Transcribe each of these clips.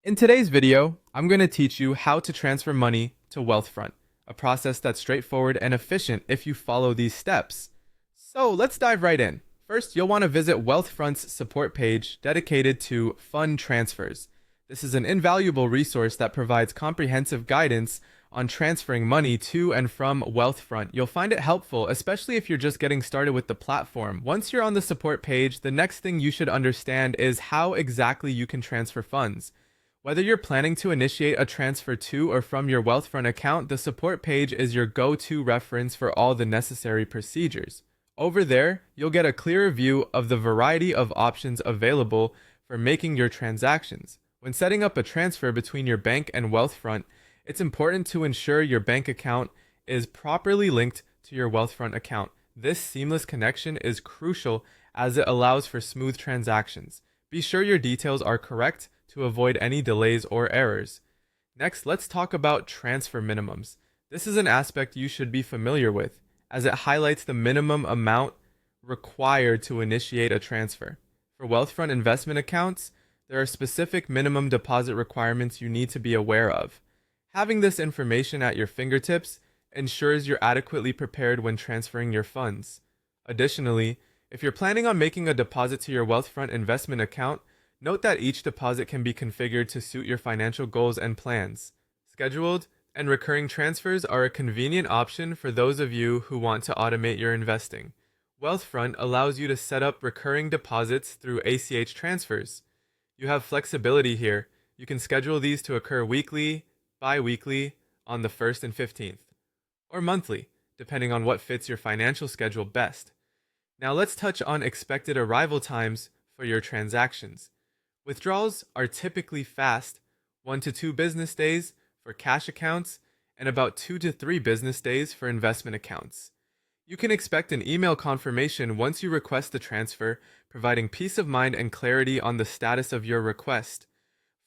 In today's video, I'm going to teach you how to transfer money to Wealthfront, a process that's straightforward and efficient if you follow these steps. So let's dive right in. First, you'll want to visit Wealthfront's support page dedicated to fund transfers. This is an invaluable resource that provides comprehensive guidance on transferring money to and from Wealthfront. You'll find it helpful, especially if you're just getting started with the platform. Once you're on the support page, the next thing you should understand is how exactly you can transfer funds. Whether you're planning to initiate a transfer to or from your Wealthfront account, the support page is your go-to reference for all the necessary procedures. Over there, you'll get a clearer view of the variety of options available for making your transactions. When setting up a transfer between your bank and Wealthfront, it's important to ensure your bank account is properly linked to your Wealthfront account. This seamless connection is crucial as it allows for smooth transactions. Be sure your details are correct to avoid any delays or errors. Next, let's talk about transfer minimums. This is an aspect you should be familiar with, as it highlights the minimum amount required to initiate a transfer. For Wealthfront investment accounts, there are specific minimum deposit requirements you need to be aware of. Having this information at your fingertips ensures you're adequately prepared when transferring your funds. Additionally, if you're planning on making a deposit to your Wealthfront investment account, note that each deposit can be configured to suit your financial goals and plans. Scheduled and recurring transfers are a convenient option for those of you who want to automate your investing. Wealthfront allows you to set up recurring deposits through ACH transfers. You have flexibility here. You can schedule these to occur weekly, bi-weekly, on the 1st and 15th, or monthly, depending on what fits your financial schedule best. Now let's touch on expected arrival times for your transactions. Withdrawals are typically fast, 1 to 2 business days for cash accounts and about 2 to 3 business days for investment accounts. You can expect an email confirmation once you request the transfer, providing peace of mind and clarity on the status of your request.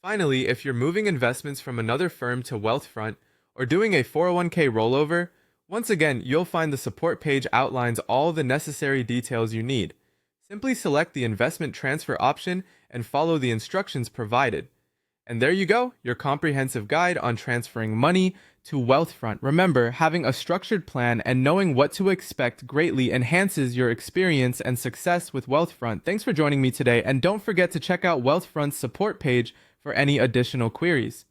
Finally, if you're moving investments from another firm to Wealthfront or doing a 401k rollover, once again, you'll find the support page outlines all the necessary details you need. Simply select the investment transfer option and follow the instructions provided. And there you go, your comprehensive guide on transferring money to Wealthfront. Remember, having a structured plan and knowing what to expect greatly enhances your experience and success with Wealthfront. Thanks for joining me today, and don't forget to check out Wealthfront's support page for any additional queries.